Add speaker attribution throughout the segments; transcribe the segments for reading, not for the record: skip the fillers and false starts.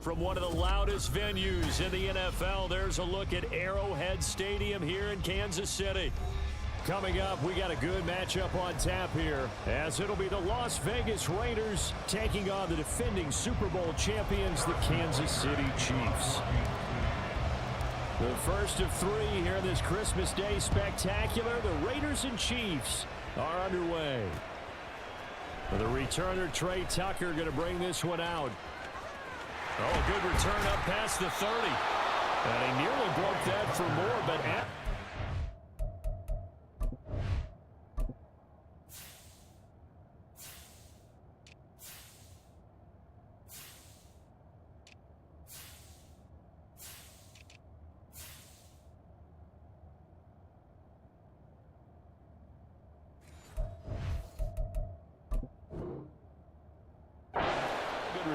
Speaker 1: From one of the loudest venues in the NFL, there's a look at Arrowhead Stadium here in Kansas City. Coming up, we got a good matchup on tap here, as it'll be the Las Vegas Raiders taking on the defending Super Bowl champions, the Kansas City Chiefs. The first of three here in this Christmas Day spectacular. The Raiders and Chiefs are underway. The returner, Trey Tucker, going to bring this one out. Oh, good return up past the 30. And he nearly broke that for more, but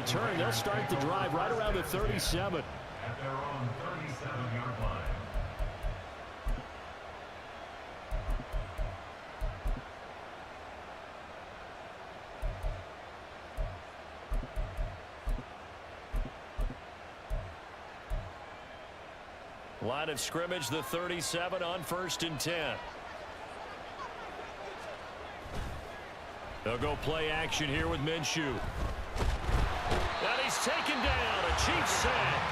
Speaker 1: return. They'll start the drive right around the 37.
Speaker 2: At their own 37-yard line.
Speaker 1: Line of scrimmage, the 37 on 1st and 10. They'll go play action here with Minshew. And he's taken down, a Chiefs sack.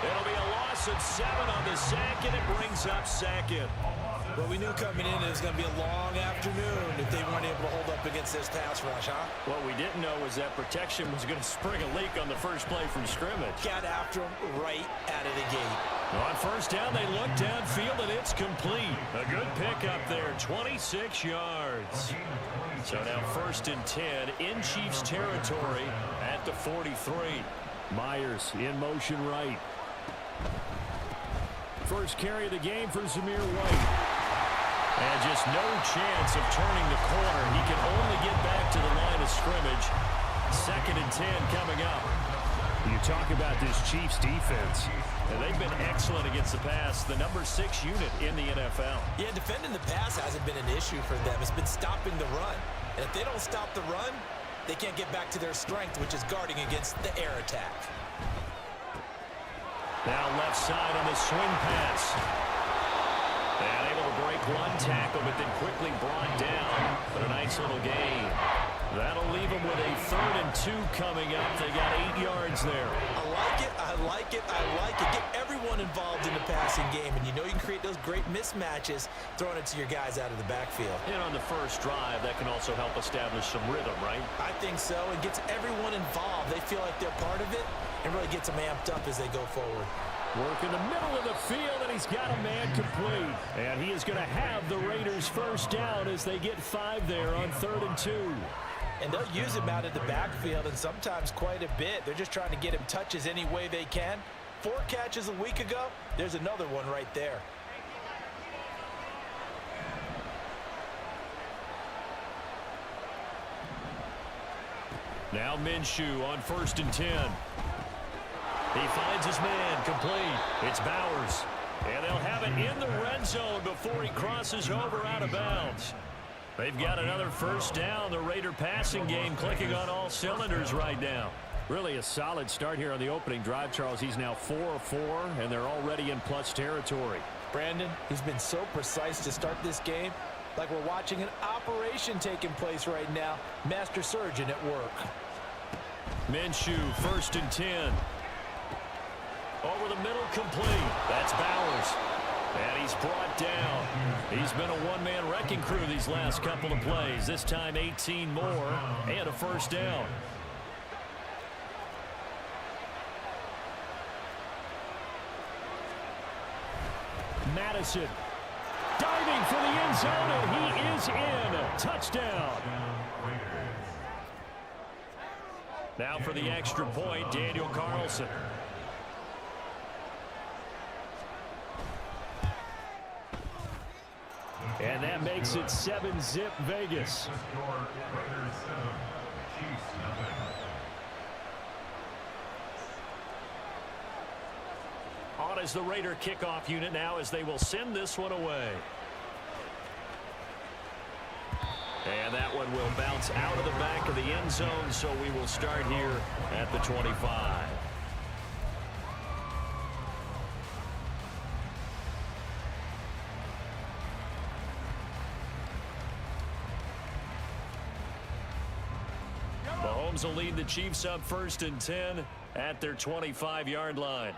Speaker 1: It'll be a loss of 7 on the sack, and it brings up second.
Speaker 3: Well, we knew coming in it was going to be a long afternoon if they weren't able to hold up against this pass rush, huh?
Speaker 1: What we didn't know was that protection was going to spring a leak on the first play from scrimmage.
Speaker 3: Got after him right out of the gate.
Speaker 1: On 1st down, they look downfield, and it's complete. A good pickup there, 26 yards. So now 1st and 10 in Chiefs territory at the 43. Myers in motion right. First carry of the game for Zamir White. And just no chance of turning the corner. He can only get back to the line of scrimmage. 2nd and 10 coming up. You talk about this Chiefs defense. And they've been excellent against the pass. The number 6 unit in the NFL.
Speaker 3: Yeah, defending the pass hasn't been an issue for them. It's been stopping the run. And if they don't stop the run, they can't get back to their strength, which is guarding against the air attack.
Speaker 1: Now left side on the swing pass. And able to break one tackle, but then quickly brought down. But a nice little gain. That'll leave them with a 3rd and 2 coming up. They got 8 yards there.
Speaker 3: I like it, I like it, I like it. Get everyone involved in the passing game, and you know you can create those great mismatches throwing it to your guys out of the backfield.
Speaker 1: And on the first drive, that can also help establish some rhythm, right?
Speaker 3: I think so. It gets everyone involved. They feel like they're part of it, and really gets them amped up as they go forward.
Speaker 1: Work in the middle of the field, and he's got a man complete. And he is going to have the Raiders first down as they get 5 there on 3rd and 2.
Speaker 3: And they'll use him out of the backfield, and sometimes quite a bit. They're just trying to get him touches any way they can. 4 catches a week ago. There's another one right there.
Speaker 1: Now Minshew on 1st and 10. He finds his man complete. It's Bowers. And they'll have it in the red zone before he crosses over out of bounds. They've got another first down. The Raider passing game clicking on all cylinders right now. Really a solid start here on the opening drive, Charles. He's now 4 of 4, and they're already in plus territory.
Speaker 3: Brandon, he's been so precise to start this game. Like we're watching an operation taking place right now. Master surgeon at work.
Speaker 1: Minshew, 1st and 10. Over the middle, complete. That's Bowers. And he's brought down. He's been a one-man wrecking crew these last couple of plays. This time 18 more and a first down. Madison diving for the end zone, and he is in. Touchdown. Now for the extra point, Daniel Carlson. And that makes it 7-zip Vegas. On as the Raider kickoff unit now as they will send this one away. And that one will bounce out of the back of the end zone, so we will start here at the 25. Mahomes will lead the Chiefs up 1st and 10 at their 25-yard line.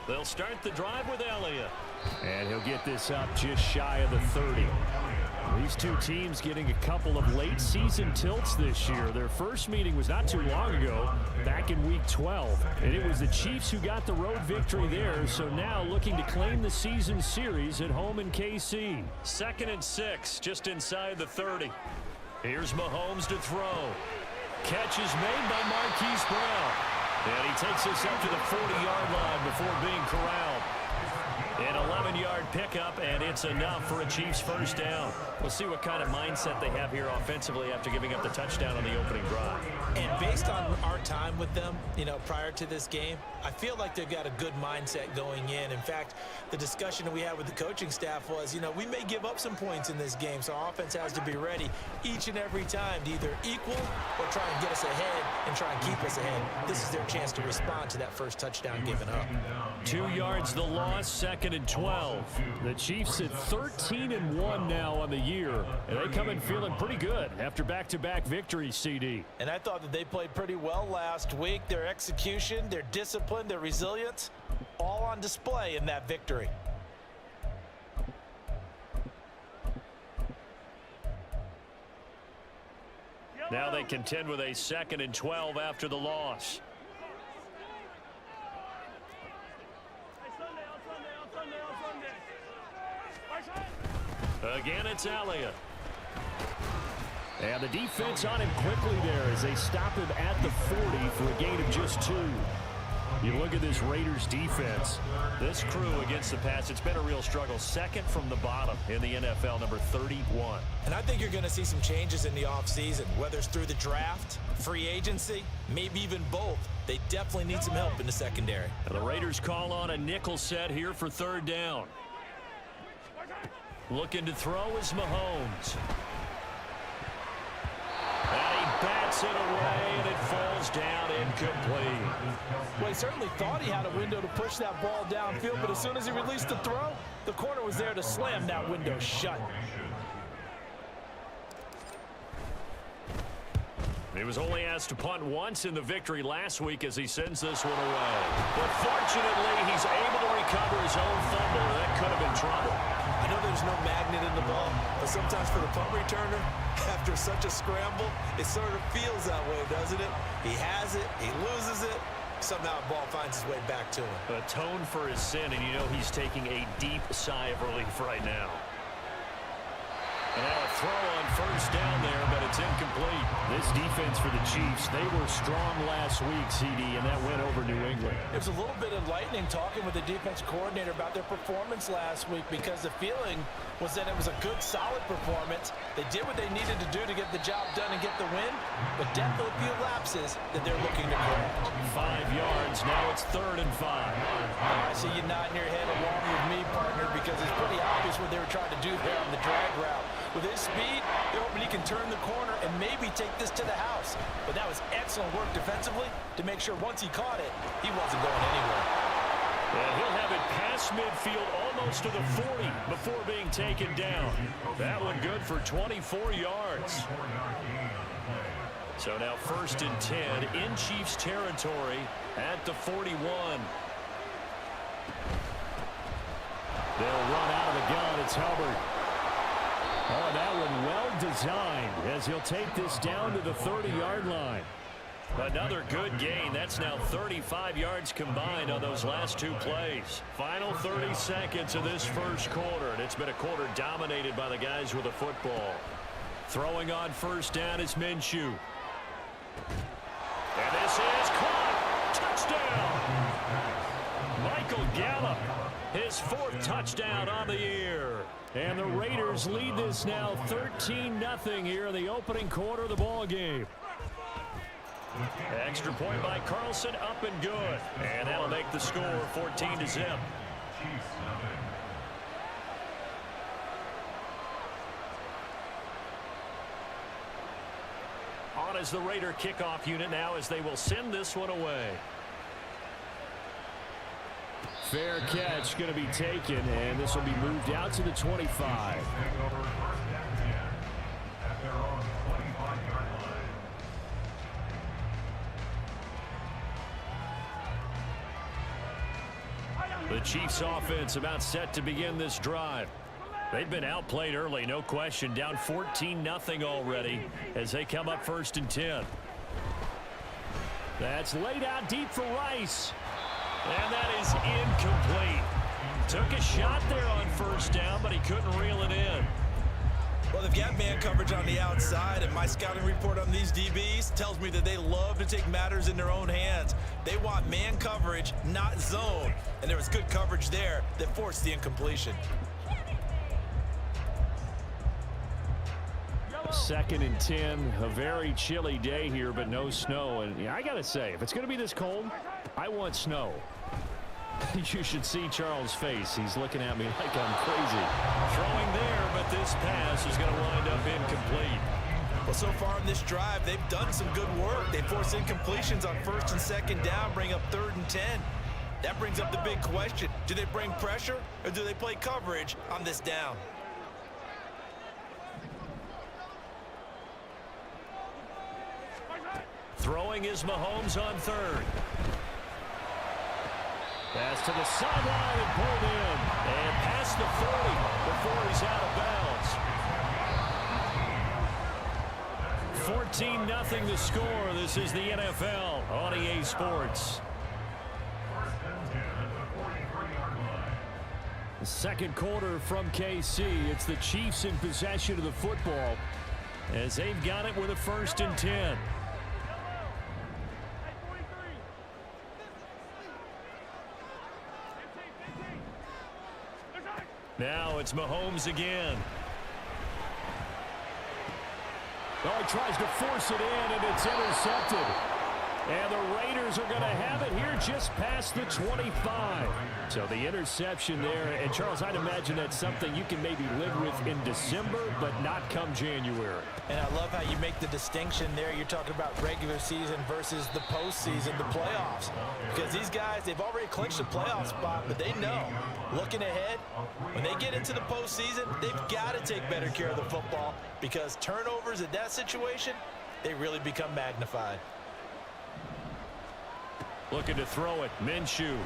Speaker 1: They'll start the drive with Elliott.
Speaker 2: And he'll get this up just shy of the 30.
Speaker 1: These two teams getting a couple of late season tilts this year. Their first meeting was not too long ago, back in week 12. And it was the Chiefs who got the road victory there, so now looking to claim the season series at home in KC. 2nd and 6, just inside the 30. Here's Mahomes to throw. Catch is made by Marquise Brown. And he takes this up to the 40-yard line before being corralled. An 11-yard pickup, and it's enough for a Chiefs first down. We'll see what kind of mindset they have here offensively after giving up the touchdown on the opening drive.
Speaker 3: And based on our time with them, prior to this game, I feel like they've got a good mindset going in. In fact, the discussion that we had with the coaching staff was, we may give up some points in this game, so our offense has to be ready each and every time to either equal or try and get us ahead and try and keep us ahead. This is their chance to respond to that first touchdown given up.
Speaker 1: 2 yards the loss, 2nd and 12. The Chiefs at 13-1 now on the year, and they come in feeling pretty good after back-to-back victories, CD.
Speaker 3: And I thought that they played pretty well last week. Their execution, their discipline, their resilience, all on display in that victory.
Speaker 1: Now they contend with a 2nd and 12 after the loss. Again, it's Elliott.
Speaker 2: And the defense on him quickly there as they stop him at the 40 for a gain of just 2. You look at this Raiders defense.
Speaker 1: This crew against the pass, it's been a real struggle. 2nd from the bottom in the NFL, number 31.
Speaker 3: And I think you're going to see some changes in the offseason, whether it's through the draft, free agency, maybe even both. They definitely need some help in the secondary.
Speaker 1: And the Raiders call on a nickel set here for 3rd down. Looking to throw is Mahomes. And he bats it away, and it falls down incomplete.
Speaker 3: Well, he certainly thought he had a window to push that ball downfield, but as soon as he released the throw, the corner was there to slam that window shut.
Speaker 1: He was only asked to punt once in the victory last week as he sends this one away. But fortunately, he's able to recover his own fumble, and that could have been trouble.
Speaker 3: I know there's no magnet in the ball, but sometimes for the punt returner, after such a scramble, it sort of feels that way, doesn't it? He has it, he loses it, somehow the ball finds its way back to him.
Speaker 1: Atone for his sin, and he's taking a deep sigh of relief right now. And now a throw on 1st down there, but it's incomplete.
Speaker 2: This defense for the Chiefs, they were strong last week, CD, and that went over New England.
Speaker 3: It was a little bit enlightening talking with the defense coordinator about their performance last week because the feeling was that it was a good, solid performance. They did what they needed to do to get the job done and get the win, but definitely a few lapses that they're looking to correct.
Speaker 1: 5 yards, now it's 3rd and 5.
Speaker 3: I see you nodding your head along with me, partner, because it's pretty obvious what they were trying to do there on the drag route. With his speed, they're hoping he can turn the corner and maybe take this to the house. But that was excellent work defensively to make sure once he caught it, he wasn't going anywhere.
Speaker 1: And he'll have it past midfield almost to the 40 before being taken down. That one good for 24 yards. So now 1st and 10 in Chiefs territory at the 41.
Speaker 2: They'll run out of the gun. It's Hubbard. Oh, that one well designed as he'll take this down to the 30-yard line.
Speaker 1: Another good gain. That's now 35 yards combined on those last 2 plays. Final 30 seconds of this first quarter, and it's been a quarter dominated by the guys with the football. Throwing on 1st down is Minshew. And this is caught. Touchdown! Michael Gallup, his 4th touchdown on the year.
Speaker 2: And the Raiders lead this now 13-0 here in the opening quarter of the ball game.
Speaker 1: Extra point by Carlson, up and good. And that'll make the score 14-0. out as the Raider kickoff unit now as they will send this one away.
Speaker 2: Fair catch going to be taken, and this will be moved out to the 25.
Speaker 1: The Chiefs offense about set to begin this drive. They've been outplayed early, no question. Down 14-0 already as they come up 1st and 10.
Speaker 2: That's laid out deep for Rice.
Speaker 1: And that is incomplete. Took a shot there on 1st down, but he couldn't reel it in.
Speaker 3: Well, they've got man coverage on the outside, and my scouting report on these DBs tells me that they love to take matters in their own hands. They want man coverage, not zone. And there was good coverage there that forced the incompletion.
Speaker 2: 2nd and 10, a very chilly day here, but no snow. And yeah, I got to say, if it's going to be this cold, I want snow. You should see Charles' face. He's looking at me like I'm crazy.
Speaker 1: Throwing there, but this pass is going to wind up incomplete.
Speaker 3: Well, so far in this drive, they've done some good work. They force incompletions on 1st and 2nd down, bring up 3rd and 10. That brings up the big question. Do they bring pressure or do they play coverage on this down?
Speaker 1: Throwing is Mahomes on 3rd.
Speaker 2: Pass to the sideline and pulled in.
Speaker 1: And past the 40 before he's out of bounds. 14-0 the score. This is the NFL on EA Sports.
Speaker 2: The 2nd quarter from KC. It's the Chiefs in possession of the football
Speaker 1: as they've got it with a 1st and 10. Now it's Mahomes again.
Speaker 2: Oh, he tries to force it in, and it's intercepted. And the Raiders are going to have it here just past the 25. So the interception there. And, Charles, I'd imagine that's something you can maybe live with in December, but not come January.
Speaker 3: And I love how you make the distinction there. You're talking about regular season versus the postseason, the playoffs. Because these guys, they've already clinched a playoff spot, but they know, looking ahead, when they get into the postseason, they've got to take better care of the football because turnovers in that situation, they really become magnified.
Speaker 1: Looking to throw it. Minshew.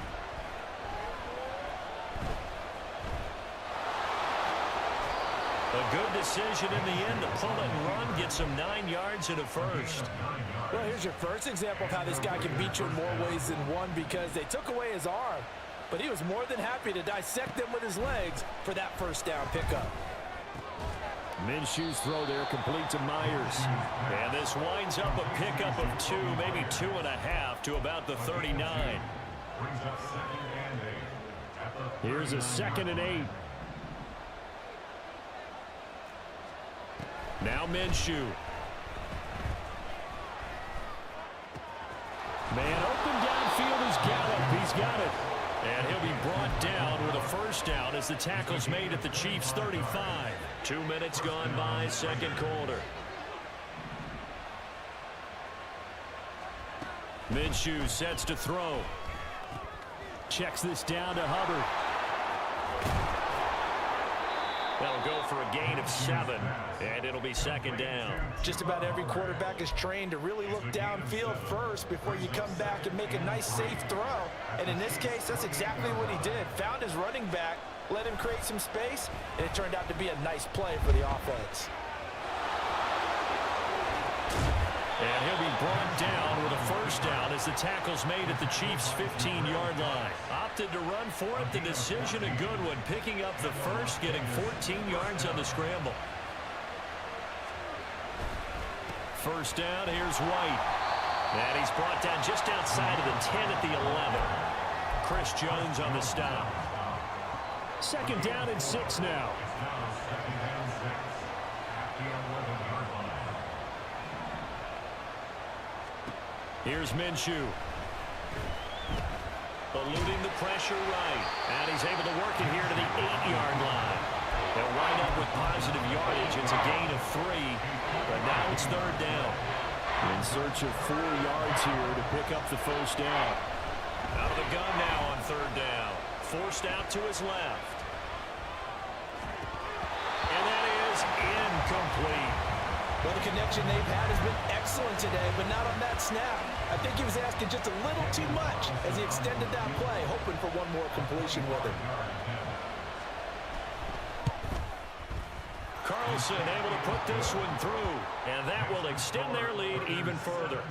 Speaker 1: A good decision in the end to pull it and run. Get some 9 yards and a 1st.
Speaker 4: Well, here's your first example of how this guy can beat you in more ways than one because they took away his arm, but he was more than happy to dissect them with his legs for that 1st down pickup.
Speaker 2: Minshew's throw there complete to Myers.
Speaker 1: And this winds up a pickup of 2, maybe 2.5 to about the 39.
Speaker 2: Here's a 2nd and 8.
Speaker 1: Now Minshew.
Speaker 2: Man open downfield is Gallup. He's got it.
Speaker 1: And he'll be brought down with a 1st down as the tackle's made at the Chiefs' 35. 2 minutes gone by, 2nd quarter. Minshew sets to throw.
Speaker 2: Checks this down to Hubbard.
Speaker 1: They'll go for a gain of 7, and it'll be 2nd down.
Speaker 3: Just about every quarterback is trained to really look downfield first before you come back and make a nice, safe throw. And in this case, that's exactly what he did. Found his running back, let him create some space, and it turned out to be a nice play for the offense.
Speaker 1: And he'll be brought down with a 1st down as the tackle's made at the Chiefs' 15-yard line. Opted to run for it. The decision a good one. Picking up the 1st, getting 14 yards on the scramble. 1st down, here's White. And he's brought down just outside of the 10 at the 11. Chris Jones on the stop.
Speaker 2: 2nd down and 6 now.
Speaker 1: Here's Minshew. Eluding the pressure right. And he's able to work it here to the 8-yard line. They'll wind up with positive yardage. It's a gain of 3. But now it's 3rd down.
Speaker 2: In search of 4 yards here to pick up the first down.
Speaker 1: Out of the gun now on third down. Forced out to his left. And that is incomplete.
Speaker 4: Well, the connection they've had has been excellent today, but not on that snap. I think he was asking just a little too much as he extended that play, hoping for one more completion with it.
Speaker 1: Carlson able to put this one through, and that will extend their lead even further.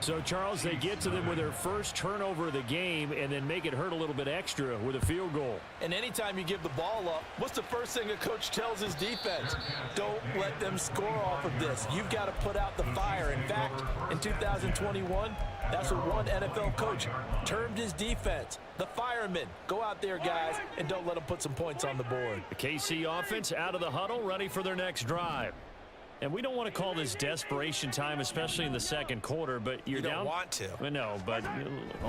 Speaker 2: So, Charles, they get to them with their first turnover of the game and then make it hurt a little bit extra with a field goal.
Speaker 4: And anytime you give the ball up, what's the first thing a coach tells his defense? Don't let them score off of this. You've got to put out the fire. In fact, in 2021, that's what one NFL coach termed his defense. The firemen. Go out there, guys, and don't let them put some points on the board.
Speaker 2: The KC offense out of the huddle, ready for their next drive. And we don't want to call this desperation time, especially in the second quarter, but you're
Speaker 3: You don't
Speaker 2: down.
Speaker 3: want to.
Speaker 2: I know, but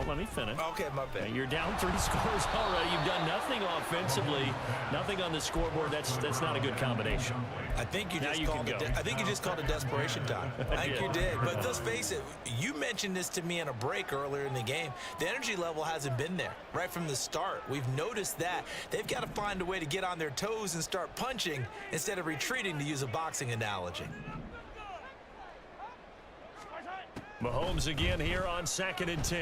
Speaker 2: let me finish.
Speaker 3: Okay, my bad.
Speaker 2: You're down 3 scores already. You've done nothing offensively, nothing on the scoreboard. That's not a good combination.
Speaker 3: I think you
Speaker 2: Now
Speaker 3: just
Speaker 2: you
Speaker 3: called
Speaker 2: can
Speaker 3: it.
Speaker 2: go.
Speaker 3: I think you just called it desperation time. I think you did. But let's face it. You mentioned this to me in a break earlier in the game. The energy level hasn't been there right from the start. We've noticed that they've got to find a way to get on their toes and start punching instead of retreating, to use a boxing analogy.
Speaker 1: Mahomes again here on 2nd and 10.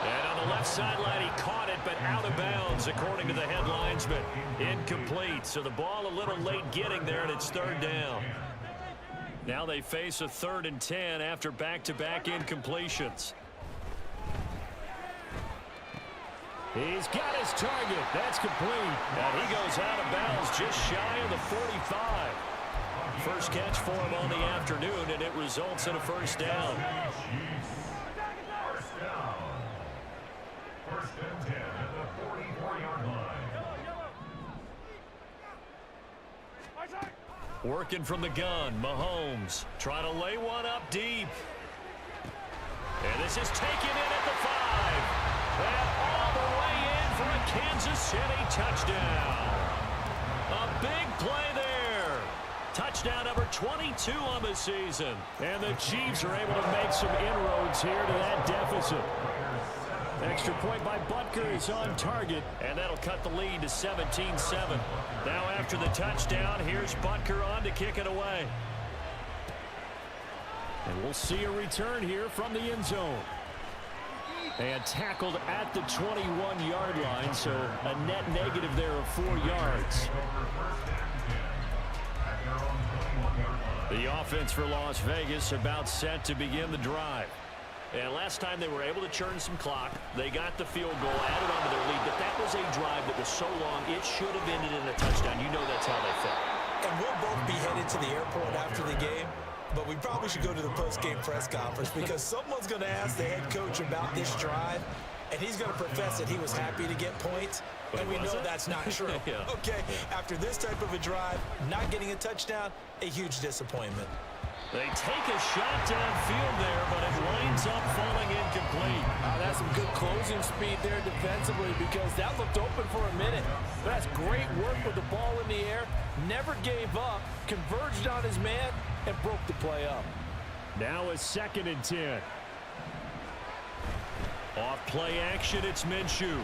Speaker 1: And on the left sideline, he caught it, but out of bounds, according to the head linesman. Incomplete. So the ball a little late getting there, and it's 3rd down. Now they face a 3rd and 10 after back-to-back incompletions.
Speaker 2: He's got his target. That's complete.
Speaker 1: And he goes out of bounds just shy of the 45. First catch for him on the afternoon, and it results in a first down.
Speaker 5: First and 10 at the 44-yard line.
Speaker 1: Working from the gun, Mahomes trying to lay one up deep. And this is taken in at the 5. And all the way in for a Kansas City touchdown. A big play there. Touchdown number 22 on the season.
Speaker 2: And the Chiefs are able to make some inroads here to that deficit. Extra point by Butker is on target.
Speaker 1: And that'll cut the lead to 17-7. Now after the touchdown, here's Butker on to kick it away.
Speaker 2: And we'll see a return here from the end zone. And tackled at the 21-yard line, so a net negative there of 4 yards. The offense for Las Vegas about set to begin the drive.
Speaker 1: And last time they were able to churn some clock. They got the field goal, added on to their lead. But that was a drive that was so long, it should have ended in a touchdown. You know that's how they felt.
Speaker 3: And we'll both be headed to the airport after the game. But we probably should go to the post-game press conference because someone's going to ask the head coach about this drive, and he's going to profess that he was happy to get points, and we know that's not true.
Speaker 1: Yeah.
Speaker 3: Okay, after this type of a drive, not getting a touchdown, a huge disappointment.
Speaker 1: They take a shot downfield there, but it winds up falling incomplete.
Speaker 4: That's some good closing speed there defensively because that looked open for a minute. But that's great work with the ball in the air. Never gave up, converged on his man, and broke the play up.
Speaker 2: Now a 2nd and 10.
Speaker 1: Off play action, it's Minshew.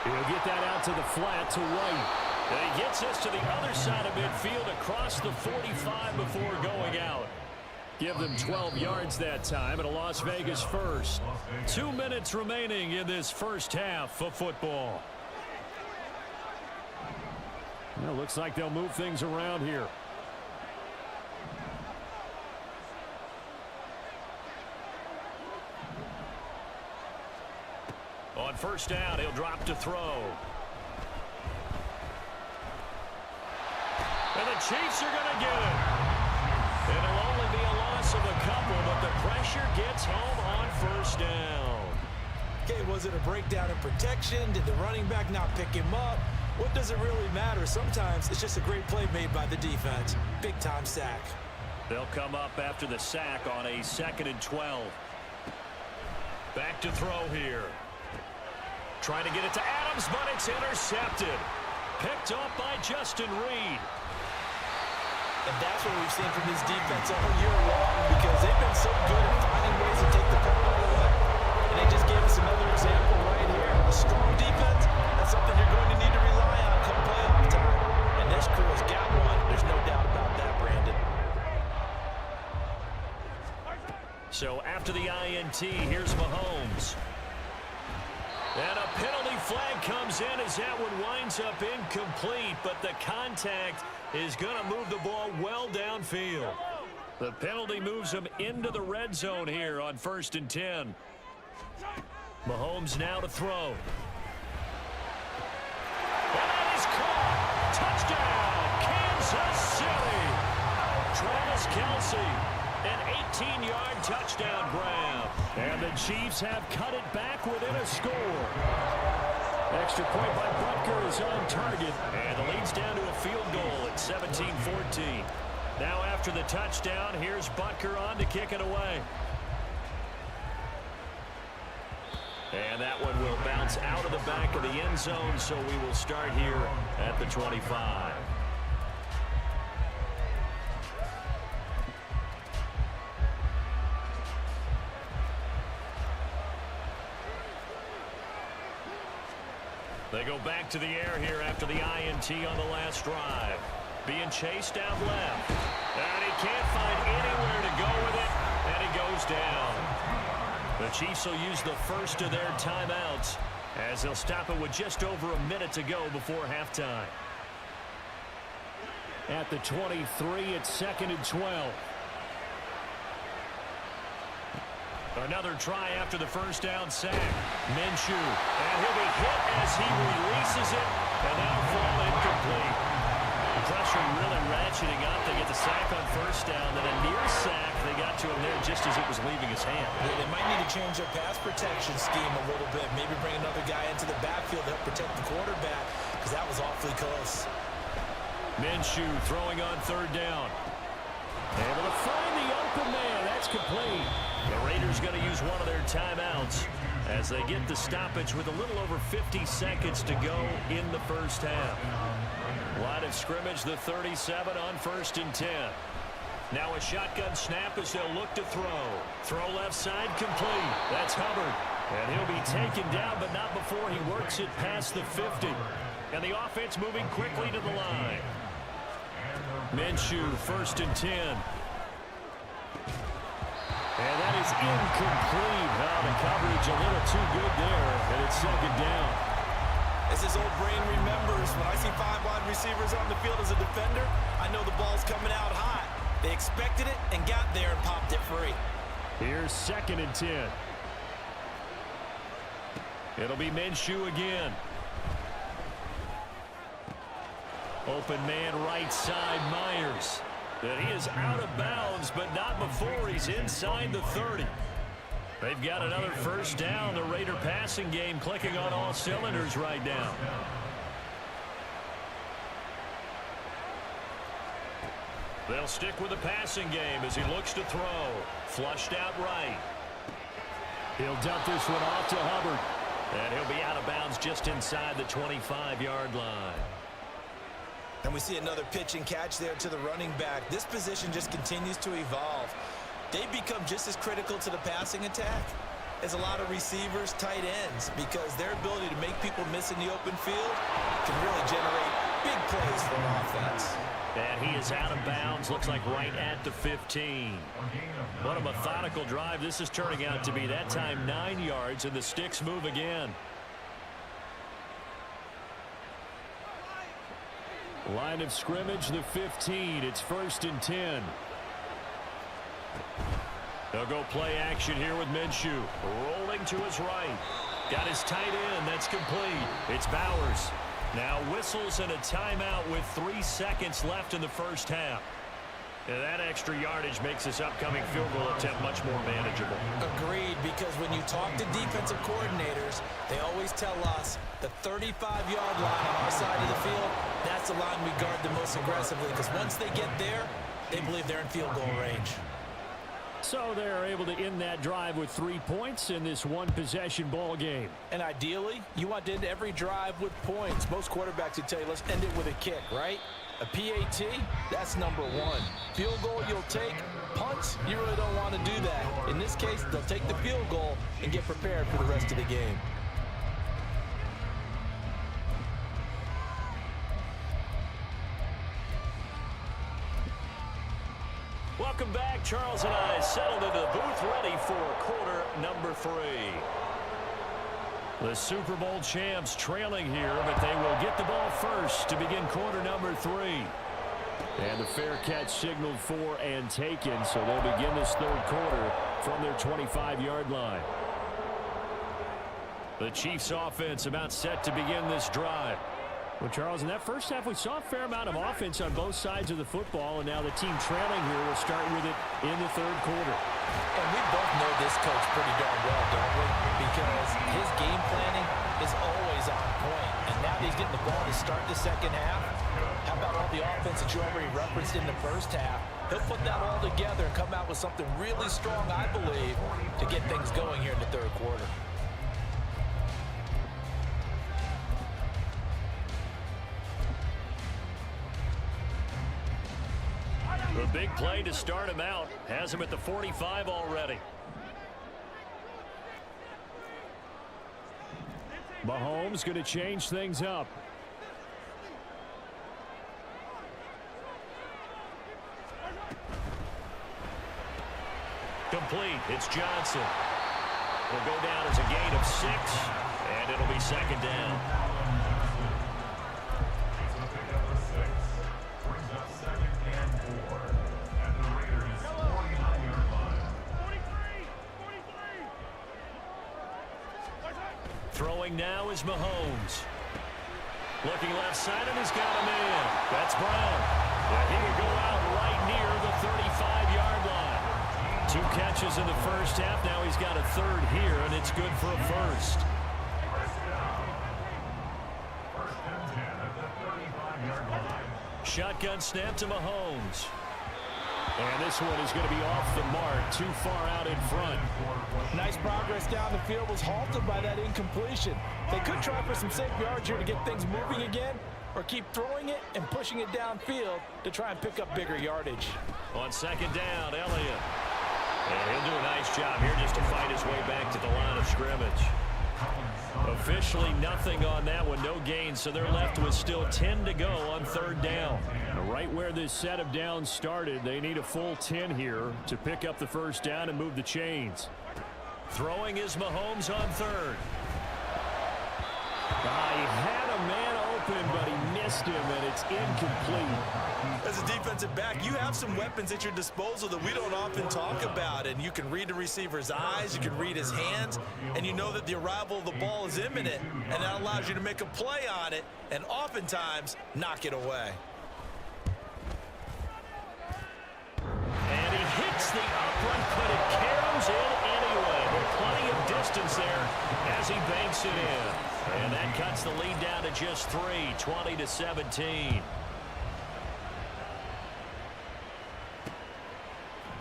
Speaker 2: He'll get that out to the flat to White.
Speaker 1: And he gets us to the other side of midfield across the 45 before going out.
Speaker 2: Give them 12 yards that time, and a Las Vegas first.
Speaker 1: 2 minutes remaining in this first half of football.
Speaker 2: Well, looks like they'll move things around here.
Speaker 1: On first down, he'll drop to throw. And the Chiefs are going to get it. It'll only be a loss of a couple, but the pressure gets home on first down.
Speaker 3: Okay, was it a breakdown in protection? Did the running back not pick him up? What does it really matter? Sometimes it's just a great play made by the defense. Big-time sack.
Speaker 1: They'll come up after the sack on a 2nd and 12. Back to throw here. Trying to get it to Adams, but it's intercepted. Picked up by Justin Reed.
Speaker 3: And that's what we've seen from this defense all year long, because they've been so good at finding ways to take the ball away. And they just gave us another example right here. A strong defense, that's something you're going to need to rely on come playoff time. And this crew has got one. There's no doubt about that, Brandon.
Speaker 1: So after the INT, here's Mahomes. And a penalty flag comes in as that one winds up incomplete, but the contact is going to move the ball well downfield. The penalty moves him into the red zone here on 1st and 10. Mahomes now to throw. And that is caught. Touchdown, Kansas City. Travis Kelce, an 18-yard touchdown grab. And the Chiefs have cut it back within a score. Extra point by Butker is on target. And the lead's down to a field goal at 17-14. Now after the touchdown, here's Butker on to kick it away. And that one will bounce out of the back of the end zone, so we will start here at the 25. They go back to the air here after the INT on the last drive. Being chased out left. And he can't find anywhere to go with it, and he goes down. The Chiefs will use the first of their timeouts as they'll stop it with just over a minute to go before halftime.
Speaker 2: At the 23, it's 2nd and 12.
Speaker 1: Another try after the first down sack. Minshew, and he'll be hit as he releases it, and that'll fall incomplete. The pressure really ratcheting up. They get the sack on first down, then a near sack. They got to him there just as it was leaving his hand.
Speaker 3: They might need to change their pass protection scheme a little bit. Maybe bring another guy into the backfield to help protect the quarterback, because that was awfully close.
Speaker 1: Minshew throwing on 3rd down.
Speaker 2: Able to find the open man. That's complete.
Speaker 1: The Raiders going to use one of their timeouts as they get the stoppage with a little over 50 seconds to go in the first half. Line of scrimmage, the 37 on 1st and 10. Now a shotgun snap as they'll look to throw. Throw left side complete. That's Hubbard. And he'll be taken down, but not before he works it past the 50. And the offense moving quickly to the line. Minshew, 1st and 10. And that is incomplete. Oh, the coverage a little too good there, and it's 2nd down.
Speaker 3: As his old brain remembers, when I see 5 wide receivers on the field as a defender, I know the ball's coming out hot. They expected it and got there and popped it free.
Speaker 2: Here's 2nd and 10.
Speaker 1: It'll be Minshew again. Open man right side, Myers. And he is out of bounds, but not before he's inside the 30. They've got another first down. The Raider passing game clicking on all cylinders right now. They'll stick with the passing game as he looks to throw. Flushed out right.
Speaker 2: He'll dump this one off to Hubbard.
Speaker 1: And he'll be out of bounds just inside the 25-yard line.
Speaker 3: And we see another pitch and catch there to the running back. This position just continues to evolve. They become just as critical to the passing attack as a lot of receivers, tight ends, because their ability to make people miss in the open field can really generate big plays for an offense.
Speaker 1: And he is out of bounds, looks like right at the 15. What a methodical drive this is turning out to be. That time 9 yards, and the sticks move again.
Speaker 2: Line of scrimmage, the 15. It's 1st and 10.
Speaker 1: They'll go play action here with Minshew. Rolling to his right. Got his tight end. That's complete. It's Bowers. Now whistles and a timeout with 3 seconds left in the first half. And that extra yardage makes this upcoming field goal attempt much more manageable.
Speaker 3: Agreed, because when you talk to defensive coordinators, they always tell us the 35-yard line on our side of the field, that's the line we guard the most aggressively, because once they get there, they believe they're in field goal range.
Speaker 2: So they're able to end that drive with 3 points in this one-possession ball game.
Speaker 3: And ideally, you want to end every drive with points. Most quarterbacks would tell you, let's end it with a kick, right?
Speaker 4: A PAT, that's number one. Field goal you'll take. Punts, you really don't want to do that. In this case, they'll take the field goal and get prepared for the rest of the game.
Speaker 2: Welcome back. Charles and I settled into the booth, ready for quarter number 3. The Super Bowl champs trailing here, but they will get the ball first to begin quarter number 3. And the fair catch signaled for and taken, so they'll begin this third quarter from their 25-yard line. The Chiefs offense about set to begin this drive. Well, Charles, in that first half, we saw a fair amount of offense on both sides of the football, and now the team trailing here will start with it in the third quarter.
Speaker 3: And we both know this coach pretty darn well, don't we? Because his game planning is always on point. And now that he's getting the ball to start the second half, how about all the offense that you already referenced in the first half? He'll put that all together and come out with something really strong, I believe, to get things going here in the third quarter.
Speaker 2: The big play to start him out has him at the 45 already.
Speaker 1: Mahomes going to change things up.
Speaker 2: Complete. It's Johnson. Will go down as a gain of 6, and it'll be second down. Throwing now is Mahomes. Looking left side, and he's got a man. That's Brown. Yeah, he will go out right near the 35-yard line. 2 catches in the first half. Now he's got a third here, and it's good for a first. Shotgun snap to Mahomes. And this one is going to be off the mark, too far out in front.
Speaker 4: Nice progress down the field, was halted by that incompletion. They could try for some safe yards here to get things moving again, or keep throwing it and pushing it downfield to try and pick up bigger yardage.
Speaker 2: On second down, Elliott. And he'll do a nice job here just to fight his way back to the line of scrimmage. Officially nothing on that one, no gain, so they're left with still 10 to go on third down.
Speaker 1: Right where this set of downs started, they need a full 10 here to pick up the first down and move the chains.
Speaker 2: Throwing is Mahomes on third.
Speaker 1: He had a man open, but he missed him, and it's incomplete.
Speaker 3: As a defensive back, you have some weapons at your disposal that we don't often talk about, and you can read the receiver's eyes, you can read his hands, and you know that the arrival of the ball is imminent, and that allows you to make a play on it and oftentimes knock it away.
Speaker 2: And he hits the upright, but it caroms in anyway. With plenty of distance there as he banks it in. And that cuts the lead down to just 3, 20-17.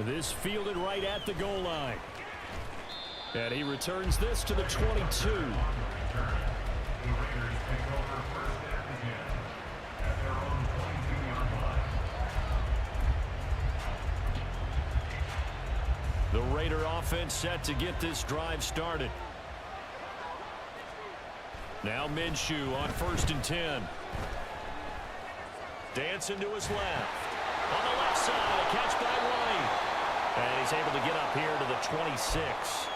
Speaker 1: This fielded right at the goal line. And he returns this to the 22.
Speaker 2: The Raider offense set to get this drive started. Now Minshew on 1st and 10. Dancing to his left. On the left side, a catch by White. And he's able to get up here to the 26.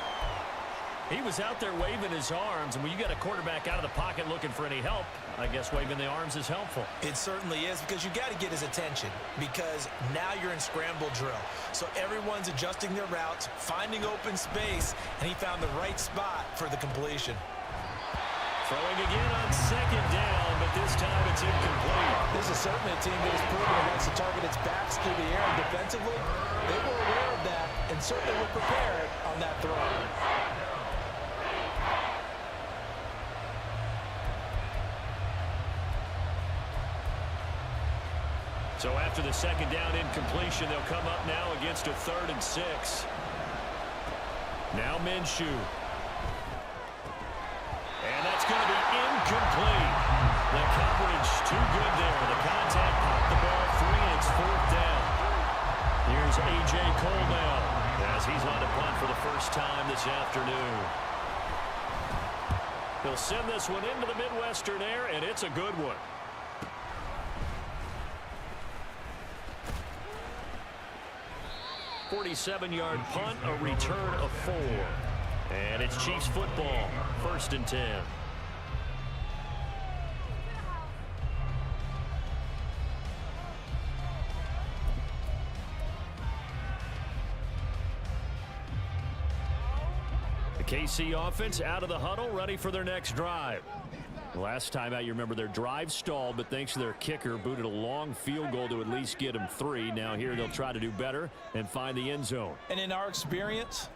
Speaker 2: He was out there waving his arms, and when you got a quarterback out of the pocket looking for any help, I guess waving the arms is helpful.
Speaker 3: It certainly is, because you got to get his attention, because now you're in scramble drill. So everyone's adjusting their routes, finding open space, and he found the right spot for the completion.
Speaker 2: Throwing again on second down, but this time it's incomplete.
Speaker 3: This is certainly a team that has proven it likes to target its backs through the air, and defensively, they were aware of that and certainly were prepared on that throw.
Speaker 2: So after the second down incompletion, they'll come up now against a 3rd and 6. Now Minshew. And that's going to be incomplete. The coverage too good there. The contact popped the
Speaker 1: first time this afternoon. He'll send this one into the Midwestern air, and it's a good one. .47-yard punt, a return of 4. And it's Chiefs football, 1st and 10. The KC offense out of the huddle, ready for their next drive. Last time out, you remember their drive stalled, but thanks to their kicker, booted a long field goal to at least get them 3. Now here they'll try to do better and find the end zone.
Speaker 3: And in our experience,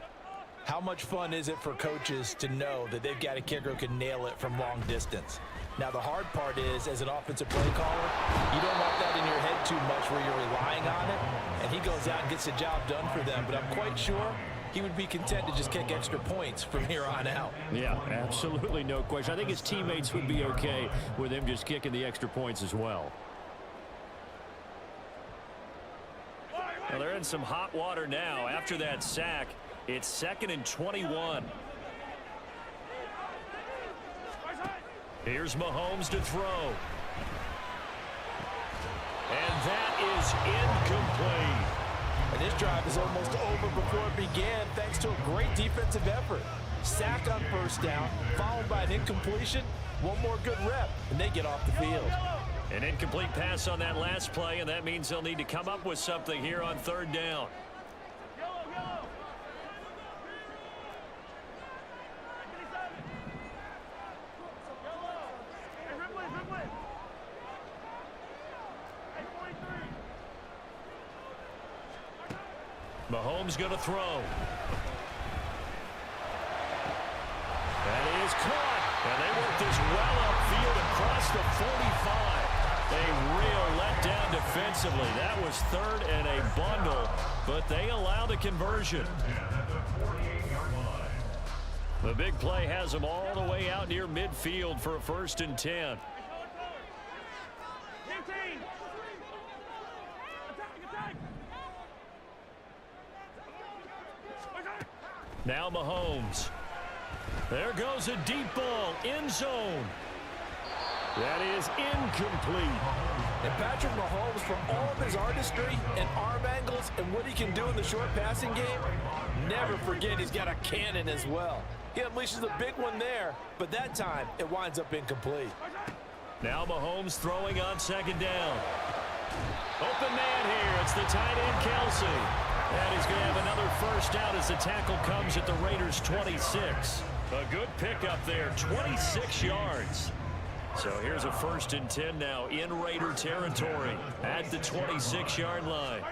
Speaker 3: how much fun is it for coaches to know that they've got a kicker who can nail it from long distance? Now, the hard part is, as an offensive play caller, you don't want that in your head too much where you're relying on it, and he goes out and gets the job done for them. But I'm quite sure he would be content to just kick extra points from here on out.
Speaker 1: Yeah, absolutely no question. I think his teammates would be okay with him just kicking the extra points as well. Well, they're in some hot water now. After that sack, it's 2nd and 21. Here's Mahomes to throw. And that is incomplete.
Speaker 3: And this drive is almost over before it began thanks to a great defensive effort. Sack on 1st down, followed by an incompletion. One more good rep, and they get off the field.
Speaker 1: An incomplete pass on that last play, and that means they'll need to come up with something here on 3rd down. Mahomes going to throw. That is caught. And they work this well upfield across the 45. A real letdown defensively. That was 3rd and a bundle, but they allow the conversion. The big play has them all the way out near midfield for a 1st and 10. Now Mahomes. There goes a deep ball, end zone. That is incomplete.
Speaker 3: And Patrick Mahomes, for all of his artistry and arm angles and what he can do in the short passing game, never forget he's got a cannon as well. He unleashes a big one there, but that time it winds up incomplete.
Speaker 1: Now Mahomes throwing on 2nd down. Open man here. It's the tight end, Kelsey. And he's going to have another 1st down as the tackle comes at the Raiders' 26. A good pickup there, 26 yards. So here's a 1st and 10 now in Raider territory at the 26-yard line.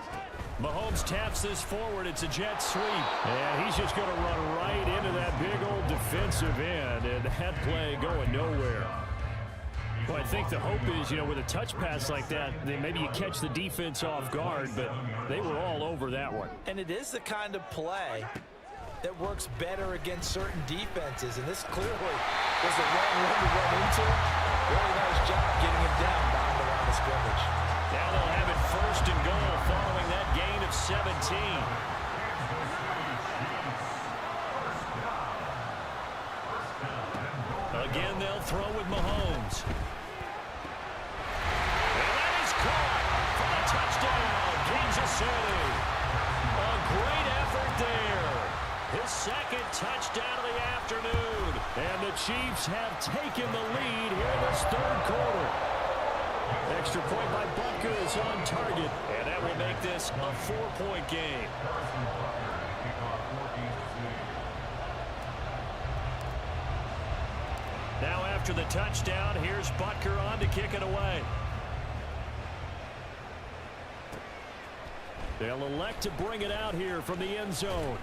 Speaker 1: Mahomes taps this forward. It's a jet sweep. And he's just going to run right into that big old defensive end. And that play going nowhere. Well, I think the hope is, with a touch pass like that, then maybe you catch the defense off guard, but they were all over that one.
Speaker 3: And it is the kind of play that works better against certain defenses, and this clearly was the wrong one to run into. Really nice job getting him down behind the line of scrimmage.
Speaker 1: Now they'll have it 1st and goal following that gain of 17. Again, they'll throw with Mahomes. For a touchdown, Kansas City. A great effort there. His 2nd touchdown of the afternoon. And the Chiefs have taken the lead here in this 3rd quarter. Extra point by Butker is on target. And that will make this a 4-point game. Now after the touchdown, here's Butker on to kick it away. They'll elect to bring it out here from the end zone.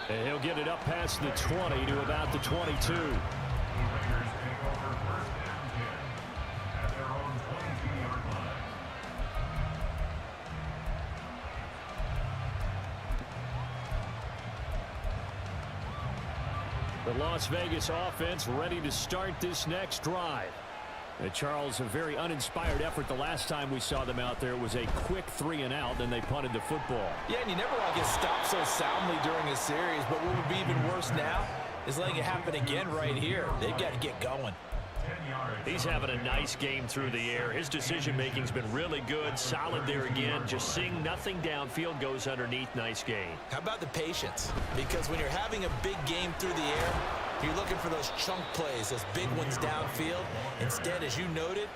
Speaker 1: And he'll get it up past the 20 to about the 22. The Las Vegas offense ready to start this next drive. Charles, a very uninspired effort the last time we saw them out there. It was a quick 3-and-out, then they punted the football.
Speaker 4: Yeah, and you never want to get stopped so soundly during a series, but what would be even worse now is letting it happen again right here. They've got to get going.
Speaker 1: He's having a nice game through the air. His decision-making's been really good, solid there again. Just seeing nothing downfield, goes underneath. Nice game.
Speaker 3: How about the patience? Because when you're having a big game through the air, you're looking for those chunk plays, those big ones downfield. Instead, as you noted,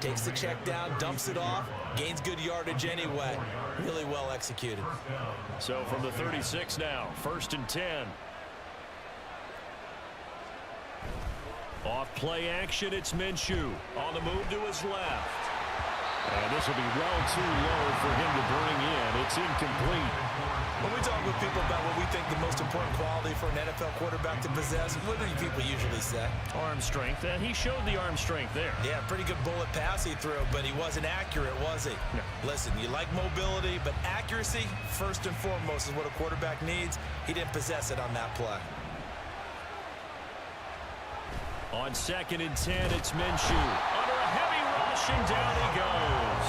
Speaker 3: takes the check down, dumps it off, gains good yardage anyway. Really well executed.
Speaker 1: So from the 36 now, 1st and 10. Off play action, it's Minshew. On the move to his left. And this will be well too low for him to bring in. It's incomplete.
Speaker 3: When we talk with people about what we think the most important quality for an NFL quarterback to possess, what do people usually say?
Speaker 1: Arm strength, and he showed the arm strength there.
Speaker 3: Yeah, pretty good bullet pass he threw, but he wasn't accurate, was he?
Speaker 1: No.
Speaker 3: Listen, you like mobility, but accuracy, first and foremost, is what a quarterback needs. He didn't possess it on that play.
Speaker 1: On 2nd and 10, it's Minshew. Under a heavy rush, and down he goes.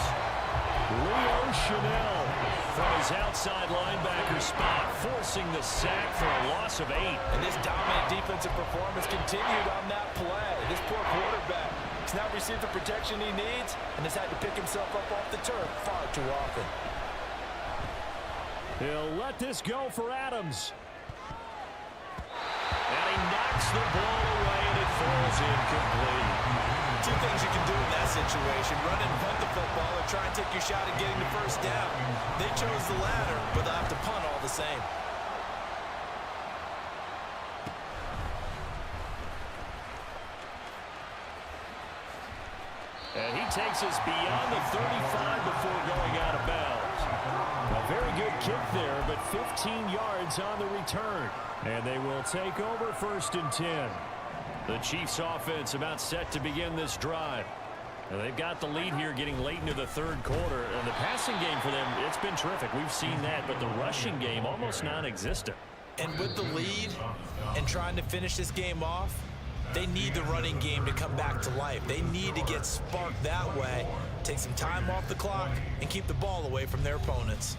Speaker 1: Leo Chanel from his outside linebacker spot, forcing the sack for a loss of 8.
Speaker 4: And this dominant defensive performance continued on that play. This poor quarterback has not received the protection he needs and has had to pick himself up off the turf far too often.
Speaker 1: He'll let this go for Adams. And he knocks the ball away, and it falls incomplete.
Speaker 3: Two things you can do in that situation: run and punt the football, or try and take your shot at getting the first down. They chose the latter, but they'll have to punt all the same.
Speaker 1: And he takes us beyond the 35 before going out of bounds. A very good kick there, but 15 yards on the return. And they will take over 1st and 10. The Chiefs offense about set to begin this drive. And they've got the lead here getting late into the 3rd quarter. And the passing game for them, it's been terrific. We've seen that, but the rushing game almost non-existent.
Speaker 3: And with the lead and trying to finish this game off, they need the running game to come back to life. They need to get sparked that way, take some time off the clock, and keep the ball away from their opponents.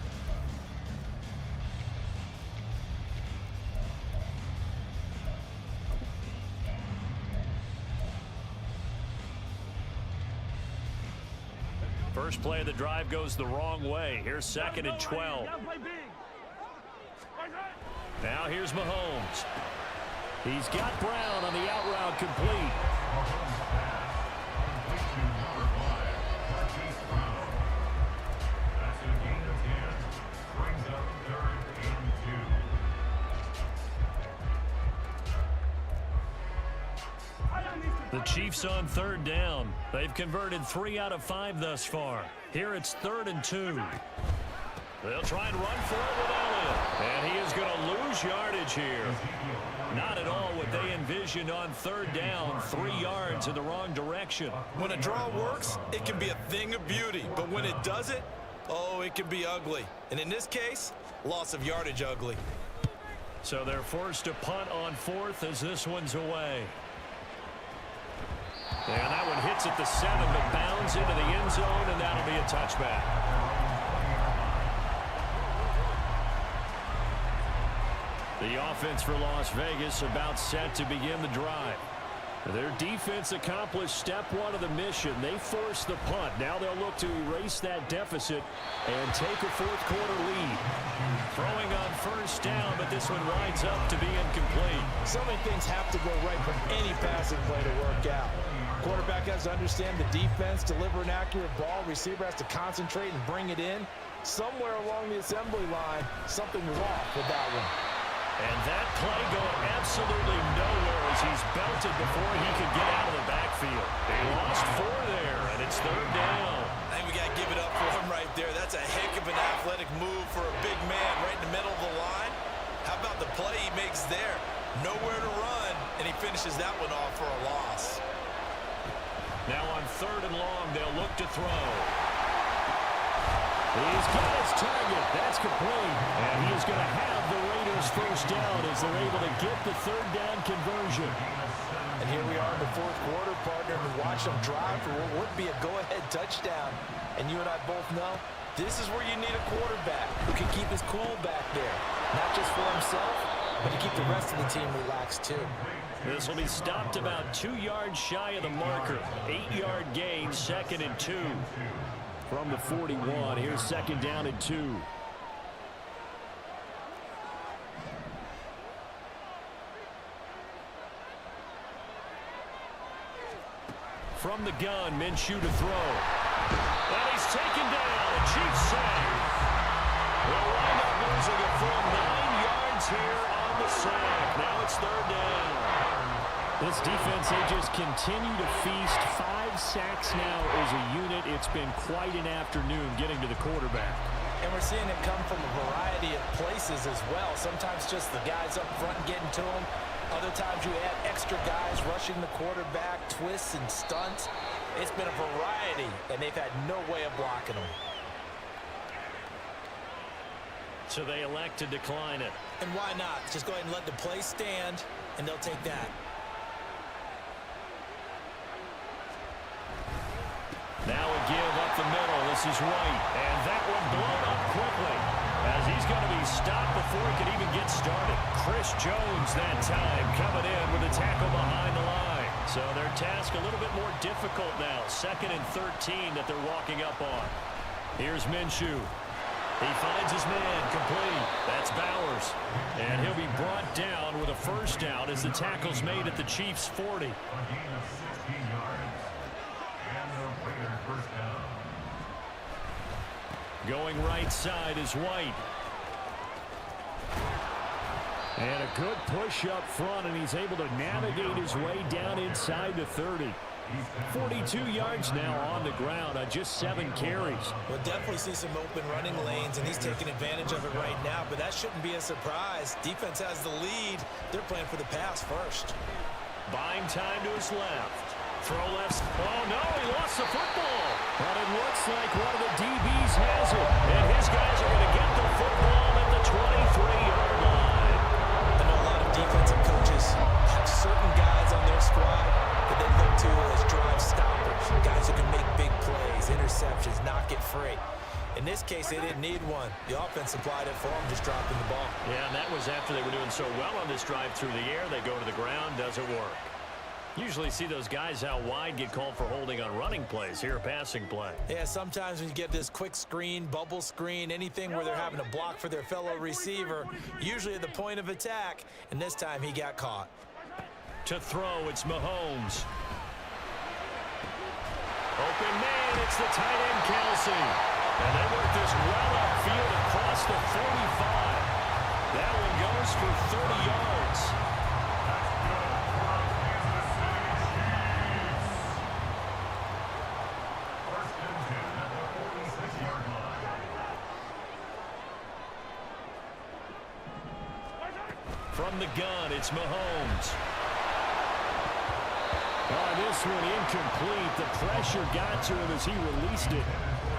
Speaker 1: First play of the drive goes the wrong way. Here's 2nd and 12. Now here's Mahomes. He's got Brown on the out route complete.
Speaker 5: That's a gain of 10. Brings up 3rd and 2.
Speaker 1: The Chiefs on 3rd down. They've converted 3 out of 5 thus far. Here it's 3rd and 2. They'll try and run for it with Elliott. And he is going to lose yardage here. Not at all what they envisioned on 3rd down. 3 yards in the wrong direction.
Speaker 3: When a draw works, it can be a thing of beauty. But when it doesn't, oh, it can be ugly. And in this case, loss of yardage ugly.
Speaker 1: So they're forced to punt on 4th as this one's away. And that one hits at the 7, but bounds into the end zone, and that'll be a touchback. The offense for Las Vegas about set to begin the drive. Their defense accomplished step 1 of the mission. They forced the punt. Now they'll look to erase that deficit and take a 4th quarter lead. Throwing on 1st down, but this one winds up to be incomplete.
Speaker 4: So many things have to go right for any passing play to work out. Quarterback has to understand the defense, deliver an accurate ball. Receiver has to concentrate and bring it in. Somewhere along the assembly line, something was off with that one.
Speaker 1: And that play going absolutely nowhere as he's belted before he could get out of the backfield. They lost 4 there, and it's 3rd down.
Speaker 3: I think we got to give it up for him right there. That's a heck of an athletic move for a big man right in the middle of the line. How about the play he makes there? Nowhere to run, and he finishes that one off for a loss.
Speaker 1: Now on 3rd and long, they'll look to throw. He's got his target. That's complete. And he is going to have the Raiders first down as they're able to get the 3rd down conversion.
Speaker 3: And here we are in the fourth quarter, partner, and watch them drive for what would be a go-ahead touchdown. And you and I both know this is where you need a quarterback who can keep his cool back there. Not just for himself, but to keep the rest of the team relaxed too.
Speaker 2: This will be stopped about 2 yards shy of the marker. 8-yard gain, 2nd and 2. From the 41, here's 2nd down and 2. From the gun, Minshew to throw. And he's taken down. Chiefs sack. They'll wind up losing a full 9 yards here on the sack. Now it's 3rd down. This defense, they just continue to feast. 5 sacks now as a unit. It's been quite an afternoon getting to the quarterback.
Speaker 3: And we're seeing it come from a variety of places as well. Sometimes just the guys up front getting to him. Other times you add extra guys rushing the quarterback, twists and stunts. It's been a variety, and they've had no way of blocking them.
Speaker 2: So they elect to decline it.
Speaker 3: And why not? Just go ahead and let the play stand, and they'll take that.
Speaker 2: Now a give up the middle. This is White. And that one blown up quickly as he's going to be stopped before he can even get started. Chris Jones that time coming in with a tackle behind the line. So their task a little bit more difficult now. 2nd and 13 that they're walking up on. Here's Minshew. He finds his man complete. That's Bowers. And he'll be brought down with a 1st down as the tackle's made at the Chiefs' 40. Going right side is White. And a good push up front, and he's able to navigate his way down inside the 30. 42 yards now on the ground on just 7 carries.
Speaker 3: We'll definitely see some open running lanes, and he's taking advantage of it right now, but that shouldn't be a surprise. Defense has the lead. They're playing for the pass first.
Speaker 2: Buying time to his left. Throw left. Oh, no, he lost the football. But it looks like one of the DBs has it. And his guys are going to get the football at the 23-yard line.
Speaker 3: I know a lot of defensive coaches have certain guys on their squad that they look to as drive stoppers, guys who can make big plays, interceptions, knock it free. In this case, they didn't need one. The offense supplied it for them, just dropping the ball.
Speaker 2: Yeah, and that was after they were doing so well on this drive through the air. They go to the ground, doesn't work. Usually see those guys out wide get called for holding on running plays. Here, a passing play.
Speaker 3: Yeah, sometimes when you get this quick screen, bubble screen, anything where they're having to block for their fellow receiver, usually at the point of attack, and this time he got caught.
Speaker 2: To throw, it's Mahomes. Open man, it's the tight end, Kelsey. And they work this well upfield across the 45. That one goes for 30 yards. From the gun, it's Mahomes. This one incomplete. The pressure got to him as he released it.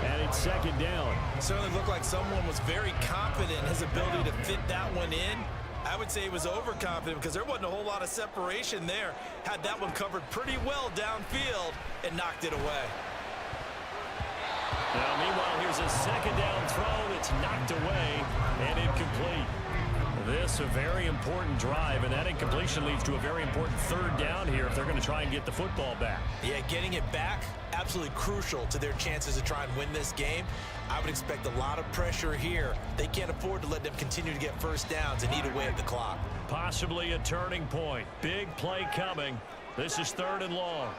Speaker 2: And it's 2nd down.
Speaker 3: Certainly looked like someone was very confident in his ability to fit that one in. I would say he was overconfident because there wasn't a whole lot of separation there. Had that one covered pretty well downfield and knocked it away.
Speaker 2: Now, meanwhile, here's a 2nd down throw. It's knocked away and incomplete. This a very important drive, and that incompletion leads to a very important 3rd down here if they're going to try and get the football back.
Speaker 3: Yeah, getting it back, absolutely crucial to their chances to try and win this game. I would expect a lot of pressure here. They can't afford to let them continue to get 1st downs and eat away at the clock.
Speaker 2: Possibly a turning point. Big play coming. This is 3rd and long.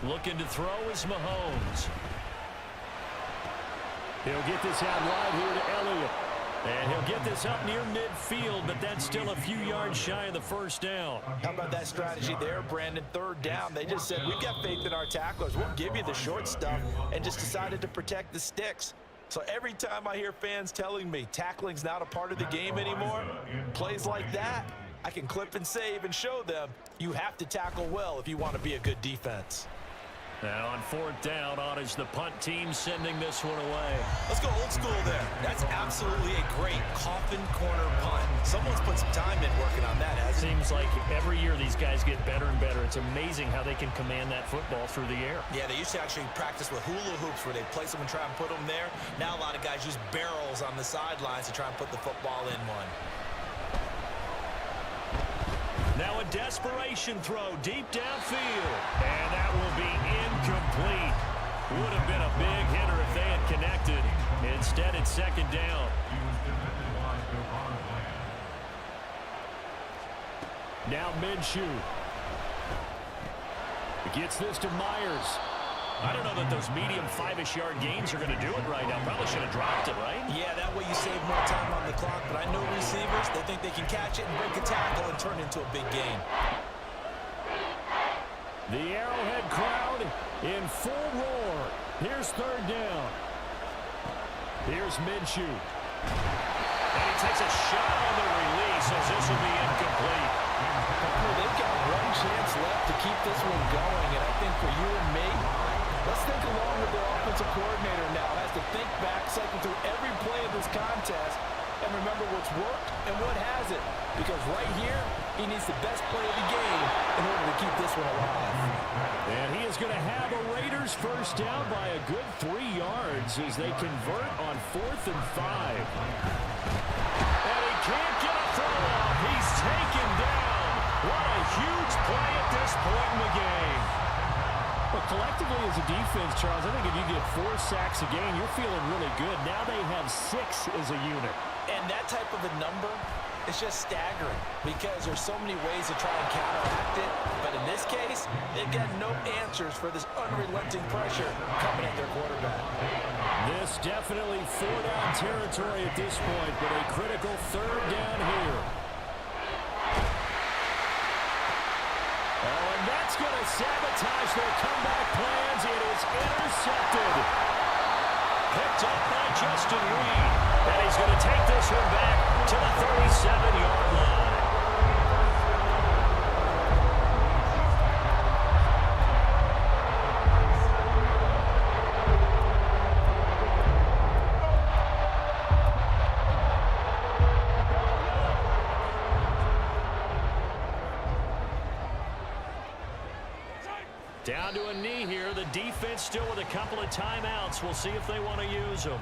Speaker 2: Looking to throw is Mahomes. He'll get this out wide here to Elliott. And he'll get this up near midfield, but that's still a few yards shy of the 1st down.
Speaker 3: How about that strategy there, Brandon? 3rd down. They just said, we've got faith in our tacklers. We'll give you the short stuff, and just decided to protect the sticks. So every time I hear fans telling me tackling's not a part of the game anymore, plays like that, I can clip and save and show them you have to tackle well if you want to be a good defense.
Speaker 2: Now on 4th down, on is the punt team sending this one away.
Speaker 3: Let's go old school there. That's absolutely a great coffin corner punt. Someone's put some time in working on that, hasn't it?
Speaker 2: Seems like every year these guys get better and better. It's amazing how they can command that football through the air.
Speaker 3: Yeah, they used to actually practice with hula hoops where they place them and try and put them there. Now a lot of guys use barrels on the sidelines to try and put the football in one.
Speaker 2: Now a desperation throw deep downfield. And that will be incomplete. Would have been a big hitter if they had connected. Instead, it's 2nd down.
Speaker 1: Now Minshew. Gets this to Myers.
Speaker 2: I don't know that those medium 5-ish yard gains are going to do it right now. Probably should have dropped it, right?
Speaker 3: Yeah, that way you save more time on the clock. But I know receivers, they think they can catch it and break a tackle and turn it into a big game.
Speaker 1: The Arrowhead crowd in full roar. Here's 3rd down. Here's Minshew.
Speaker 2: And he takes a shot on the release as this will be incomplete.
Speaker 4: They've got one chance left to keep this one going, and I think for you and me, let's think along with their offensive coordinator now. Has to think back, cycle through every play of this contest, and remember what's worked and what hasn't. Because right here, he needs the best play of the game in order to keep this one alive.
Speaker 1: And he is going to have a Raiders first down by a good 3 yards as they convert on 4th and 5.
Speaker 2: And he can't get a throw off. He's taken down. What a huge play at this point in the game.
Speaker 1: But collectively as a defense, Charles, I think if you get 4 sacks a game, you're feeling really good. Now they have 6 as a unit.
Speaker 3: And that type of a number is just staggering because there's so many ways to try and counteract it. But in this case, they've got no answers for this unrelenting pressure coming at their quarterback.
Speaker 1: This definitely 4-down territory at this point, but a critical 3rd down here. Oh, and that's going to sabotage their comeback plans. It is intercepted.
Speaker 2: Picked up by Justin Reed. And he's going to take this one back to the 37-yard line. Down to a knee here. The defense still with a couple of timeouts. We'll see if they want to use them.